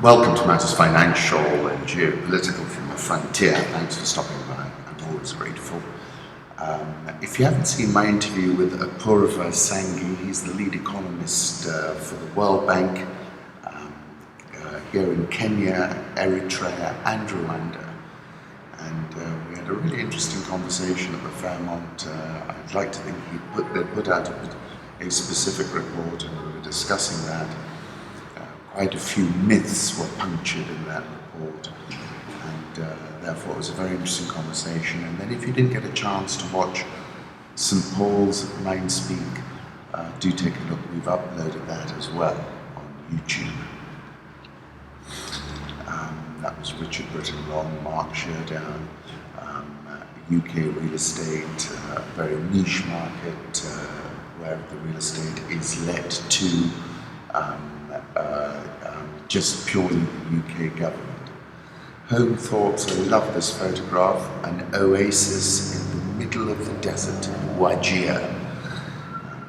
Welcome to Matters Financial and Geopolitical from the Frontier. Thanks for stopping by. I'm always grateful. If you haven't seen my interview with Apurva Sanghi, he's the lead economist for the World Bank here in Kenya, Eritrea and Rwanda. And we had a really interesting conversation at the Fairmont. I'd like to think they put out a specific report, and we were discussing that. Quite a few myths were punctured in that report, and therefore it was a very interesting conversation. And then if you didn't get a chance to watch St. Paul's Mind Speak, do take a look. We've uploaded that as well on YouTube. That was Richard Britton Long, Mark Sherdown, UK real estate, a very niche market where the real estate is let to just purely the UK government. Home Thoughts, I love this photograph, an oasis in the middle of the desert, Wajir.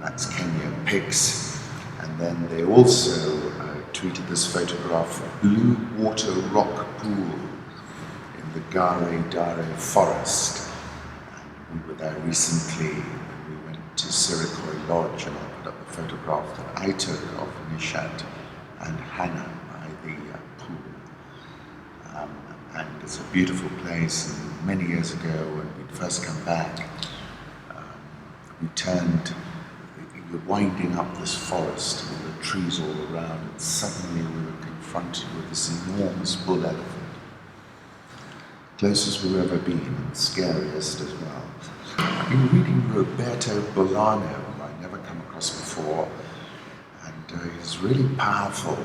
That's Kenya Pigs. And then they also tweeted this photograph of Blue Water Rock Pool in the Ndare forest. And we were there recently when we went to Sirikoi Lodge, and I put up a photograph that I took of Nishat and Hannah by the pool. And it's a beautiful place. And many years ago, when we'd first come back, we were winding up this forest with the trees all around, and suddenly we were confronted with this enormous bull elephant. Closest we've ever been, and scariest as well. I've been reading Roberto Bolano, who I'd never come across before, and he's really powerful.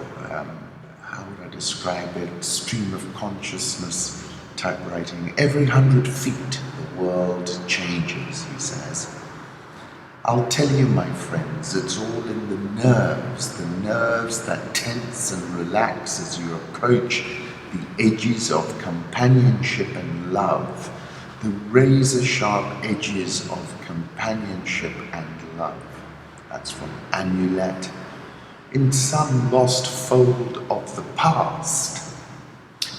How would I describe it? Stream of consciousness type writing. Every 100 feet, the world changes, he says. I'll tell you, my friends, it's all in the nerves that tense and relax as you approach the edges of companionship and love, the razor-sharp edges of companionship and love. That's from Amulet. In some lost fold of the past,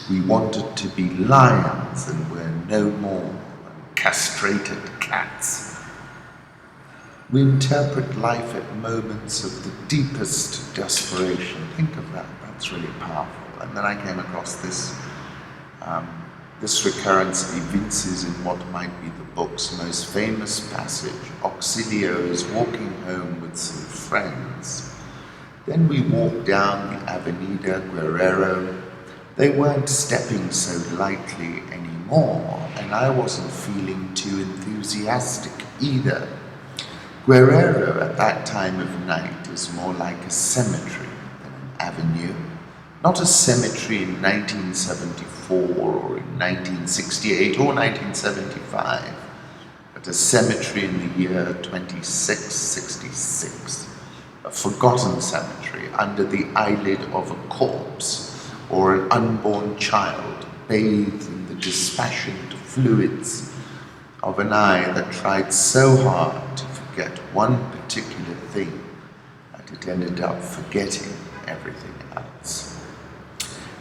we wanted to be lions and we're no more, and castrated cats. We interpret life at moments of the deepest desperation. Think of that, that's really powerful. And then I came across this recurrence evinces in what might be the book's most famous passage. Auxilio is walking home with some friends. Then we walked down the Avenida Guerrero. They weren't stepping so lightly anymore, and I wasn't feeling too enthusiastic either. Guerrero at that time of night is more like a cemetery than an avenue. Not a cemetery in 1974 or in 1968 or 1975, but a cemetery in the year 2666. A forgotten cemetery under the eyelid of a corpse or an unborn child bathed in the dispassionate fluids of an eye that tried so hard to forget one particular thing that it ended up forgetting everything else.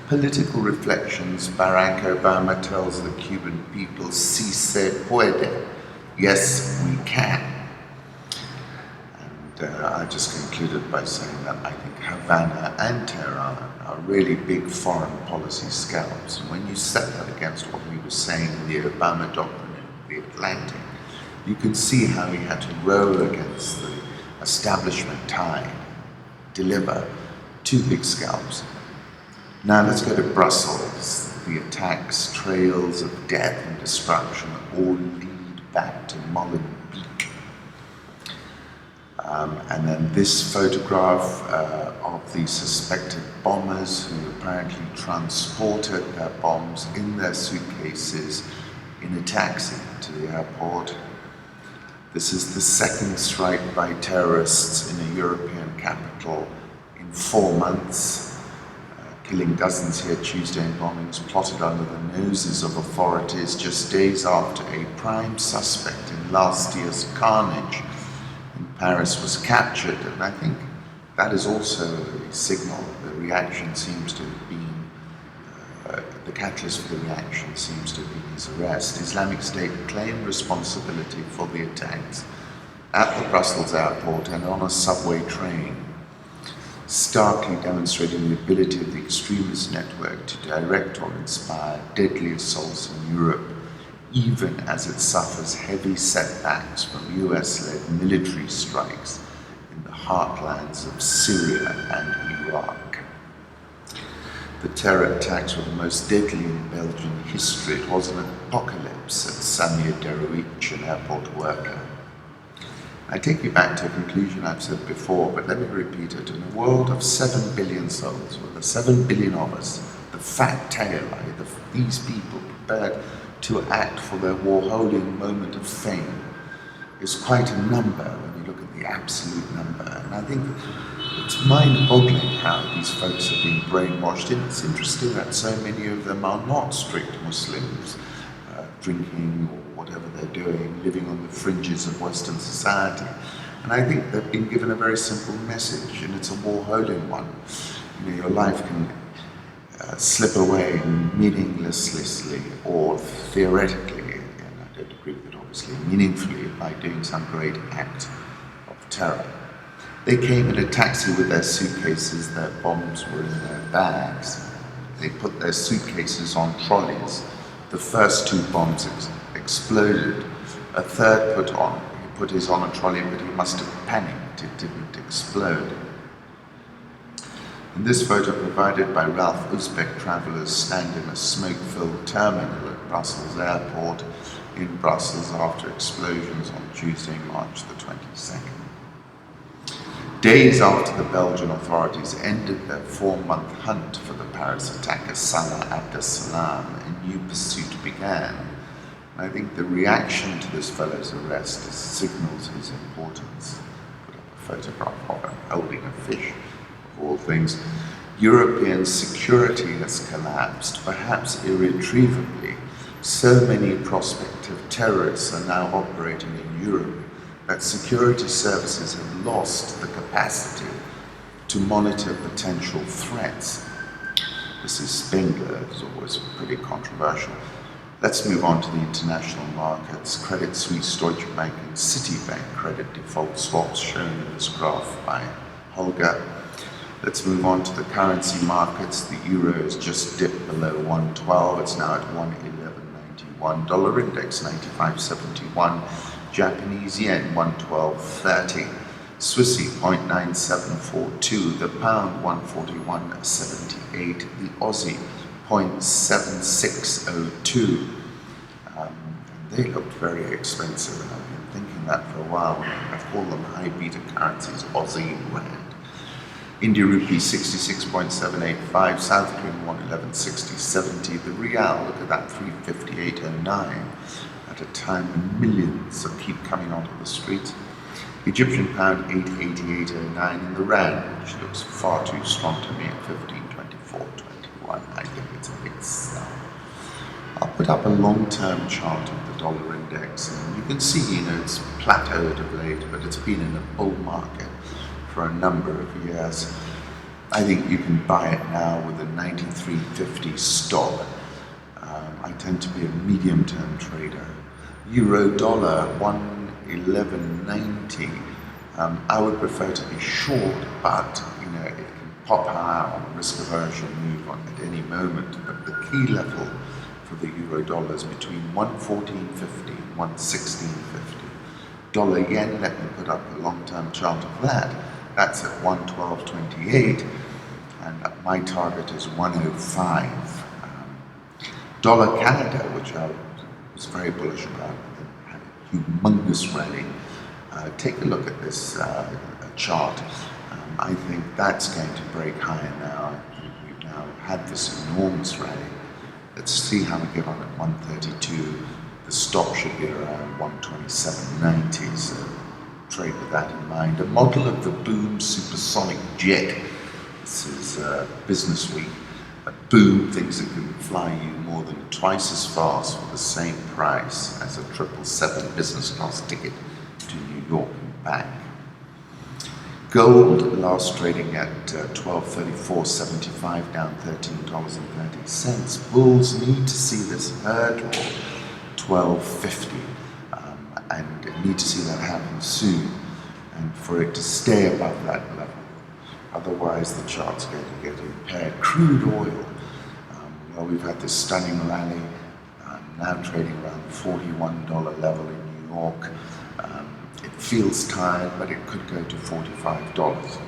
Political reflections. Barack Obama tells the Cuban people, "Si se puede," yes, we can. I just concluded by saying that I think Havana and Tehran are really big foreign policy scalps. And when you set that against what we were saying in the Obama doctrine in the Atlantic, you can see how he had to row against the establishment tide, deliver two big scalps. Now let's go to Brussels. The attacks, trails of death and destruction all lead back to Molenbeek. And then this photograph of the suspected bombers who apparently transported their bombs in their suitcases in a taxi to the airport. This is the second strike by terrorists in a European capital in 4 months, killing dozens here. Tuesday bombings plotted under the noses of authorities just days after a prime suspect in last year's carnage in Paris was captured. And I think that is also a signal. The reaction seems to have been catalyst for the reaction seems to have been his arrest. Islamic State claimed responsibility for the attacks at the Brussels airport and on a subway train, starkly demonstrating the ability of the extremist network to direct or inspire deadly assaults in Europe, even as it suffers heavy setbacks from US-led military strikes in the heartlands of Syria and Iraq. The terror attacks were the most deadly in Belgian history. It was an apocalypse, said Samir Derouich, an airport worker. I take you back to a conclusion I've said before, but let me repeat it. In a world of 7 billion souls, with the 7 billion of us, the fat tail, these people prepared to act for their Warholian moment of fame, is quite a number when you look at the absolute number. And I think it's mind-boggling how these folks have been brainwashed. And it's interesting that so many of them are not strict Muslims, drinking or whatever they're doing, living on the fringes of Western society. And I think they've been given a very simple message, and it's a Warholian one. You know, your life can slip away meaninglessly or theoretically, and I don't agree with it obviously, meaningfully, by doing some great act of terror. They came in a taxi with their suitcases, their bombs were in their bags. They put their suitcases on trolleys. The first 2 bombs exploded. A third he put his on a trolley, but he must have panicked. It didn't explode. In this photo provided by Ralph Uzbek, travellers stand in a smoke-filled terminal at Brussels Airport in Brussels after explosions on Tuesday, March the 22nd. Days after the Belgian authorities ended their 4-month hunt for the Paris attacker Salah Abdeslam, a new pursuit began. I think the reaction to this fellow's arrest signals his importance. Put up a photograph of him holding a fish, of all things. European security has collapsed, perhaps irretrievably. So many prospective terrorists are now operating in Europe that security services have lost the capacity to monitor potential threats. This is Spengler, it's always pretty controversial. Let's move on to the international markets. Credit Suisse, Deutsche Bank and Citibank credit default swaps shown in this graph by Holger. Let's move on to the currency markets. The euro has just dipped below 112. It's now at 111.91. Dollar index 95.71. Japanese yen 112.30. Swissy 0.9742. The pound 141.78. The Aussie 0.7602. They looked very expensive, and I've been thinking that for a while. I've called them high beta currencies, Aussie and Rand. India rupee 66.785, South Korean 111.60.70. The Rial, look at that, 358.09 at a time when millions keep coming onto the streets. Egyptian pound 888.09, and the Rand, which looks far too strong to me, at 1524.21. I think it's a big sell. I'll put up a long-term chart of the dollar index, and you can see, it's plateaued of late, but it's been in a bull market for a number of years. I think you can buy it now with a 93.50 stop. I tend to be a medium-term trader. Euro dollar 111.90. I would prefer to be short, but it can pop higher on a risk aversion move at any moment. But the key level for the euro dollar is between 114.50 and 116.50. Dollar yen, let me put up a long-term chart of that. That's at 112.28, and my target is 105. Dollar Canada, which I was very bullish about, had a humongous rally. Take a look at this chart. I think that's going to break higher now. I think we've now had this enormous rally. Let's see how we get on at 132. The stop should be around 127.90, so trade with that in mind. A model of the Boom supersonic jet. This is Business Week. A Boom thinks it can fly you more than twice as fast for the same price as a 777 business class ticket to New York and back. Gold last trading at 1234.75, down $13.30. Bulls need to see this hurdle 1250, and need to see that happen soon, and for it to stay above that level. Otherwise, the chart's going to get impaired. Crude oil. Well, we've had this stunning rally, now trading around the $41 level in New York. It feels tired, but it could go to $45.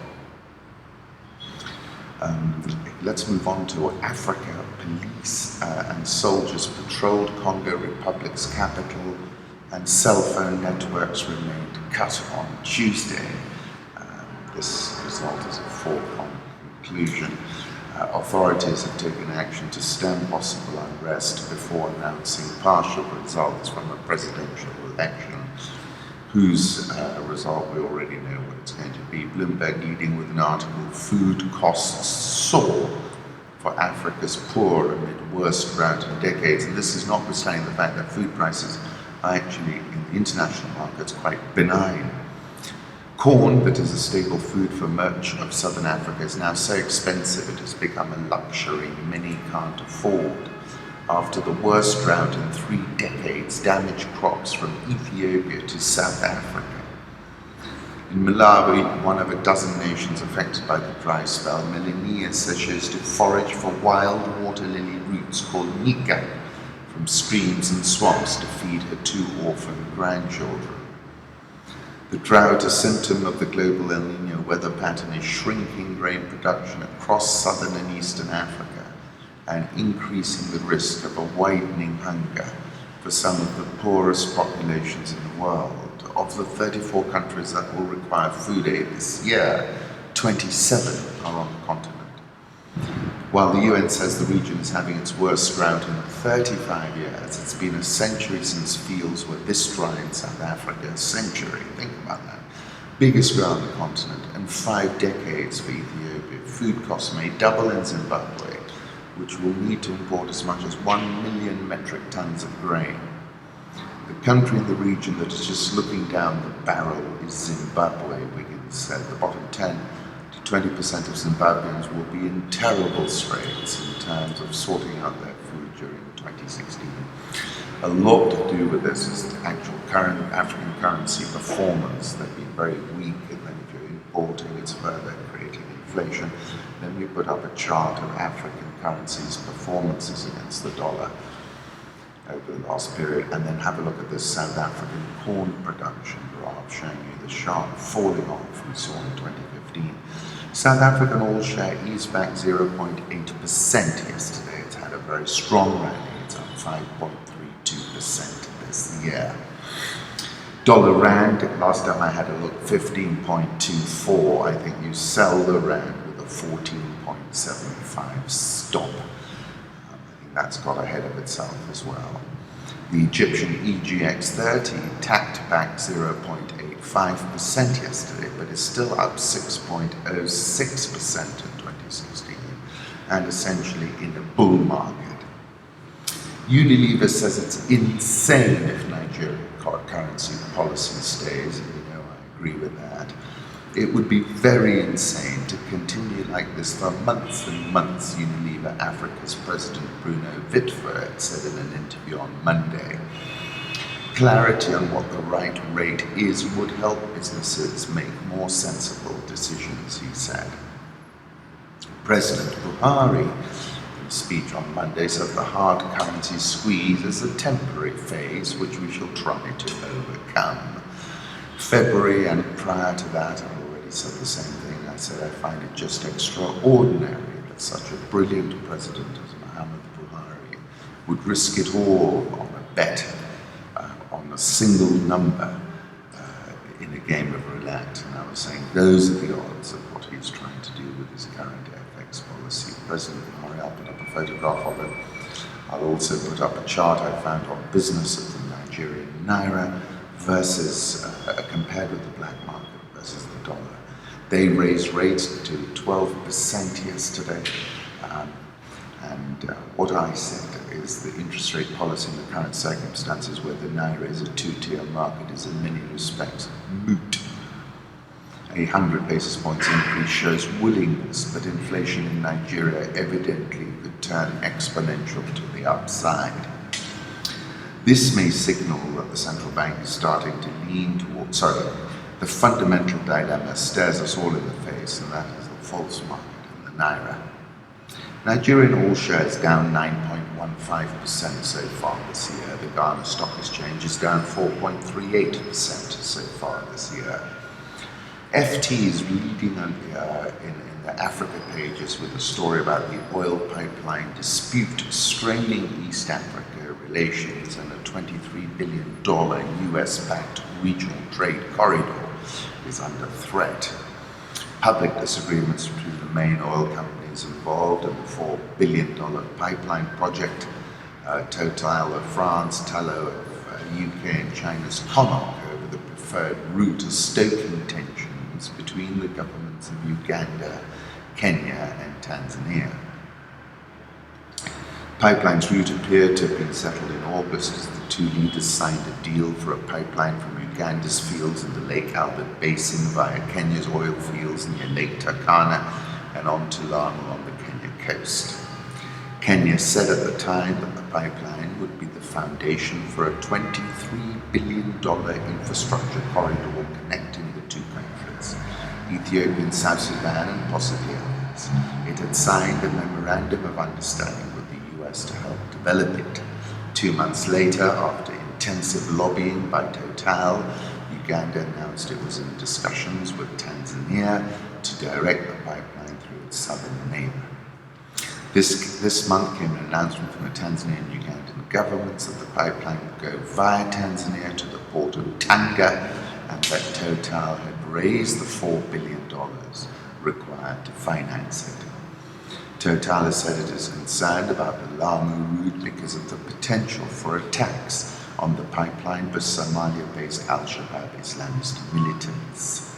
Let's move on to Africa. Police and soldiers patrolled Congo Republic's capital, and cell phone networks remained cut on Tuesday. This result is a foregone conclusion. Authorities have taken action to stem possible unrest before announcing partial results from a presidential election, whose result we already know what it's going to be. Bloomberg leading with an article, "Food Costs Soar for Africa's Poor Amid Worst Drought in Decades." And this is notwithstanding the fact that food prices are actually in the international markets quite benign. Corn, that is a staple food for much of southern Africa, is now so expensive it has become a luxury many can't afford. After the worst drought in 3 decades damaged crops from Ethiopia to South Africa. In Malawi, one of a dozen nations affected by the dry spell, Melania says she has to forage for wild water lily roots called nika from streams and swamps to feed her 2 orphan grandchildren. The drought, a symptom of the global El Nino weather pattern, is shrinking grain production across southern and eastern Africa and increasing the risk of a widening hunger for some of the poorest populations in the world. Of the 34 countries that will require food aid this year, 27 are on the continent. While the UN says the region is having its worst drought in 35 years, it's been a century since fields were this dry in South Africa. A century, think about that. Biggest drought on the continent, and 5 decades for Ethiopia. Food costs may double in Zimbabwe, which will need to import as much as 1 million metric tons of grain. The country in the region that is just looking down the barrel is Zimbabwe. Wiggins said the bottom 10 to 20% of Zimbabweans will be in terrible straits in terms of sorting out their food during 2016. A lot to do with this is the actual current African currency performance. They've been very weak, and then if you're importing, it's further creating inflation. Then we put up a chart of African currencies' performances against the dollar over the last period, and then have a look at this South African corn production graph showing you the sharp falling off we saw in 2015. South African oil share eased back 0.8% yesterday. It's had a very strong rally. It's up 5.32% this year. Dollar rand, last time I had a look, 15.24. I think you sell the rand with a 14.75 stop. That's got ahead of itself as well. The Egyptian EGX30 tacked back 0.85% yesterday, but is still up 6.06% in 2016, and essentially in a bull market. Unilever says it's insane if Nigerian currency policy stays, and you know I agree with that. It would be very insane to continue like this for months and months, Unilever Africa's President Bruno Wittfurt said in an interview on Monday. Clarity on what the right rate is would help businesses make more sensible decisions, he said. President Buhari, in a speech on Monday, said the hard currency squeeze is a temporary phase which we shall try to overcome. February and prior to that, said the same thing. I said I find it just extraordinary that such a brilliant president as Muhammad Buhari would risk it all on a bet, on a single number in a game of roulette. And I was saying those are the odds of what he's trying to do with his current FX policy. President Buhari, I'll put up a photograph of him. I'll also put up a chart I found on business of the Nigerian Naira versus, compared with the black market versus the dollar. They raised rates to 12% yesterday, and what I said is the interest rate policy in the current circumstances where the Naira is a 2-tier market is in many respects moot. A 100 basis points increase shows willingness, but inflation in Nigeria evidently could turn exponential to the upside. This may signal that the central bank is starting to lean towards, the fundamental dilemma stares us all in the face, and that is the false market and the Naira. Nigerian all shares down 9.15% so far this year. The Ghana Stock Exchange is down 4.38% so far this year. FT is leading in the Africa pages with a story about the oil pipeline dispute straining East Africa relations, and a $23 billion US-backed regional trade corridor is under threat. Public disagreements between the main oil companies involved in the $4 billion pipeline project, Total of France, Tullow of UK, and China's CONOC over the preferred route are stoking tensions between the governments of Uganda, Kenya, and Tanzania. Pipeline's route appeared to have been settled in August as the two leaders signed a deal for a pipeline from Uganda's fields in the Lake Albert Basin via Kenya's oil fields near Lake Turkana and on to Lamu on the Kenya coast. Kenya said at the time that the pipeline would be the foundation for a $23 billion infrastructure corridor connecting the two countries, Ethiopia and South Sudan, and possibly others. It had signed a memorandum of understanding with the US to help develop it. 2 months later, after intensive lobbying by Total, Uganda announced it was in discussions with Tanzania to direct the pipeline through its southern neighbor. This month came an announcement from the Tanzanian and Ugandan governments that the pipeline would go via Tanzania to the port of Tanga, and that Total had raised the $4 billion required to finance it. Total has said it is concerned about the Lamu route because of the potential for attacks on the pipeline by Somalia-based Al-Shabaab Islamist militants.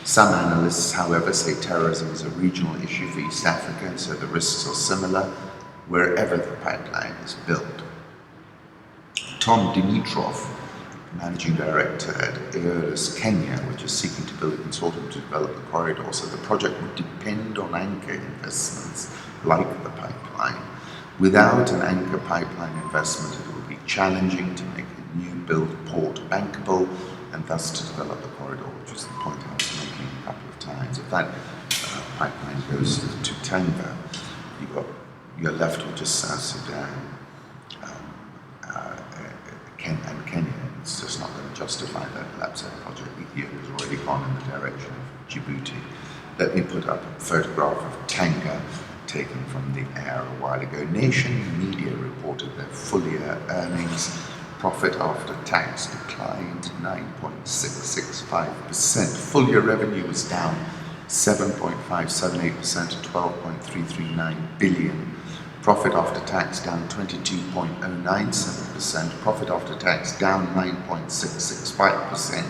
Some analysts, however, say terrorism is a regional issue for East Africa, and so the risks are similar wherever the pipeline is built. Tom Dimitrov, managing director at Aeolus Kenya, which is seeking to build a consortium to develop the corridor, said the project would depend on anchor investments like the pipeline. Without an anchor pipeline investment, it will be challenging to make a new built port bankable and thus to develop the corridor, which is the point I was making a couple of times. If that pipeline goes to Tanga, you're left with just South Sudan and Kenya. It's just not going to justify that LabSat project. Ethiopia has already gone in the direction of Djibouti. Let me put up a photograph of Tanga taken from the air a while ago. Nation media reported their full-year earnings. Profit after tax declined 9.665%. Full-year revenue was down 7.578% to 12.339 billion. Profit after tax down 22.097%. Profit after tax down 9.665%.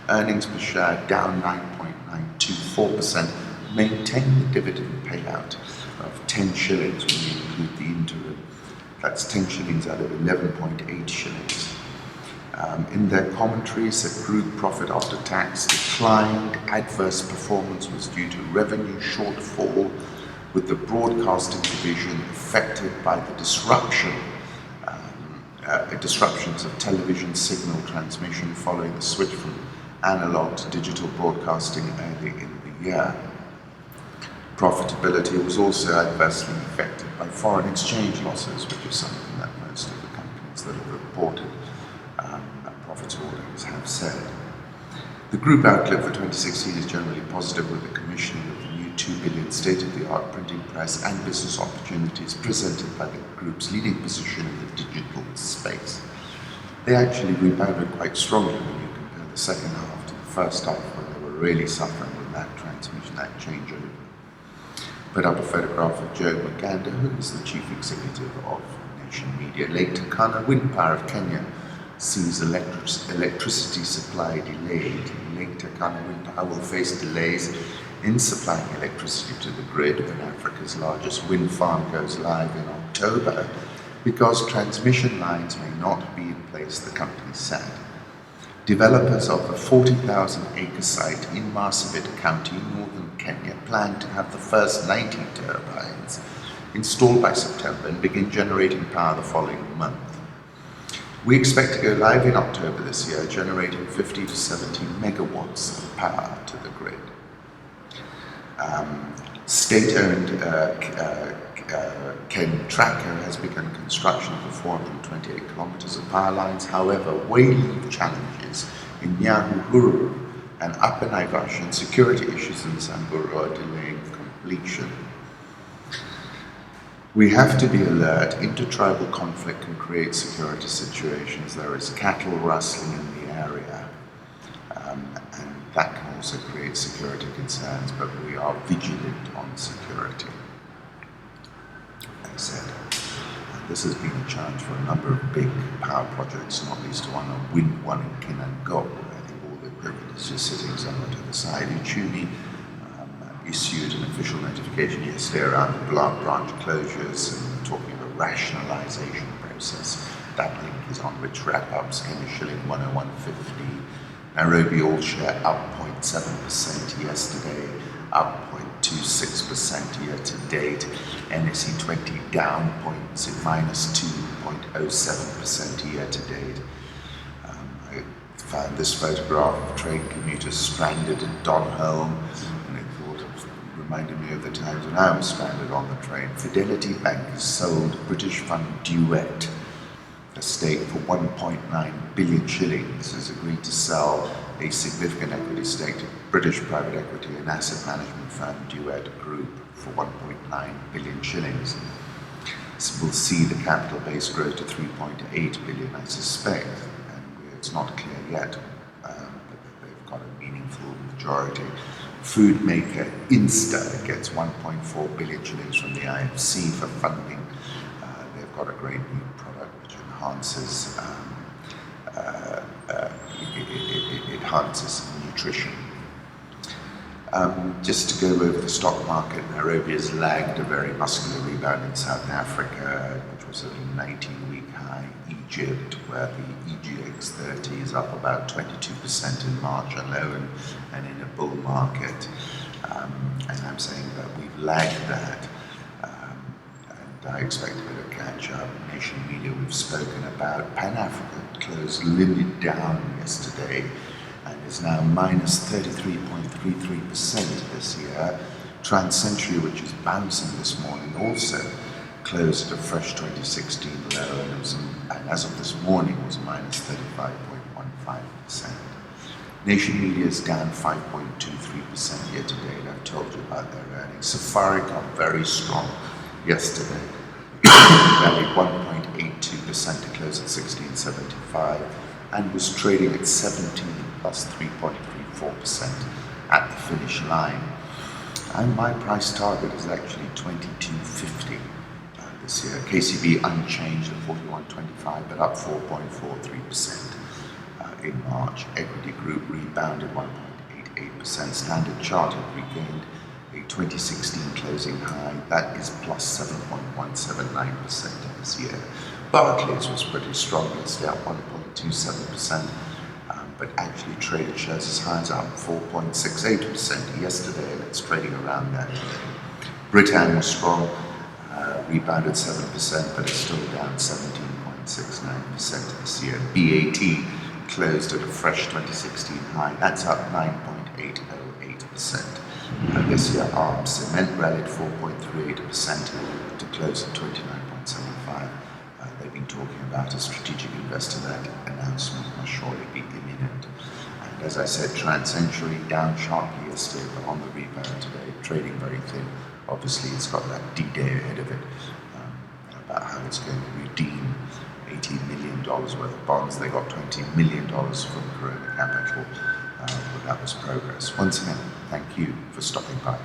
Earnings per share down 9.924%. Maintain the dividend payout of 10 shillings when you include the interim. That's 10 shillings out of 11.8 shillings. In their commentaries, the group profit after tax declined. Adverse performance was due to revenue shortfall, with the broadcasting division affected by the disruptions of television signal transmission following the switch from analog to digital broadcasting early in the year. Profitability was also adversely affected by foreign exchange losses, which is something that most of the companies that have reported profits warnings have said. The group outlook for 2016 is generally positive, with the commissioning of the new 2 billion state-of-the-art printing press and business opportunities presented by the group's leading position in the digital space. They actually rebounded quite strongly when you compare the second half to the first half, when they were really suffering with that transmission, that changeover. Put up a photograph of Joe Maganda, who is the chief executive of Nation Media. Lake Turkana Wind Power of Kenya sees electricity supply delayed. Lake Turkana Wind Power will face delays in supplying electricity to the grid when Africa's largest wind farm goes live in October, because transmission lines may not be in place, the company said. Developers of the 40,000-acre site in Marsabit County, northern Kenya, plan to have the first 90 turbines installed by September and begin generating power the following month. We expect to go live in October this year, generating 50 to 70 megawatts of power to the grid. State-owned Ken Tracker has begun construction of the 428 kilometers of power lines. However, wave challenges in Nyahururu and Upper Naivasha and security issues in Samburu are delaying completion. We have to be alert. Intertribal conflict can create security situations. There is cattle rustling in the area, and that can also create security concerns, but we are vigilant on security. Like I said, this has been a challenge for a number of big power projects, not least one in Congo. I think all the equipment is just sitting somewhere to the side. Uchumi issued an official notification yesterday around the branch closures and talking of a rationalization process. That link is on which wrap-ups Kenya shilling 101.50. Nairobi all share up 0.7% yesterday, up 0.26% year to date. NSE 20 down minus 2.07% year to date. I found this photograph of train commuters stranded in Donholm, and it reminded me of the times when I was stranded on the train. Fidelity Bank has sold British fund Duet, a stake for 1.9 billion shillings, has agreed to sell a significant equity stake to British private equity and asset management firm Duet Group for 1.9 billion shillings. This will see the capital base grow to 3.8 billion, I suspect, and it's not clear yet that they've got a meaningful majority. Food maker Insta gets 1.4 billion shillings from the IFC for funding. They've got a great new product which enhances enhances nutrition. Just to go over the stock market, Nairobi has lagged a very muscular rebound in South Africa, which was at a 19-week high. Egypt, where the EGX 30 is up about 22% in March alone, and in a bull market. And I'm saying that we've lagged that, and I expect a bit of catch up. Nation media we've spoken about. Pan-Africa closed limit down yesterday and is now minus 33.33% this year. Trans-Century, which is bouncing this morning, also closed at a fresh 2016 low, and as of this morning was minus 35.15%. Nation media is down 5.23% year to date. I've told you about their earnings. Safaricom very strong yesterday, rallied 1.82% to close at 16.75, and was trading at 17 plus 3.34% at the finish line. And my price target is actually 22.50 this year. KCB unchanged at 41.25, but up 4.43% in March. Equity Group rebounded 1.88%. Standard Chartered regained a 2016 closing high. That is plus 7.179% this year. Barclays was pretty strong yesterday, up 1.27%, but actually traded shares as high as up 4.68% yesterday, and it's trading around that today. Britain was strong, rebounded 7%, but it's still down 17.69% this year. BAT closed at a fresh 2016 high. That's up 9.808%. This year, ARM Cement rallied 4.38% to close at 29.75. They've been talking about a strategic investor. That announcement must surely be imminent. And as I said, Trans-Century down sharply yesterday, but on the rebound today, trading very thin. Obviously, it's got that D-Day ahead of it, about how it's going to redeem $18 million worth of bonds. They got $20 million from Corona Capital, but that was progress. Once again, thank you for stopping by.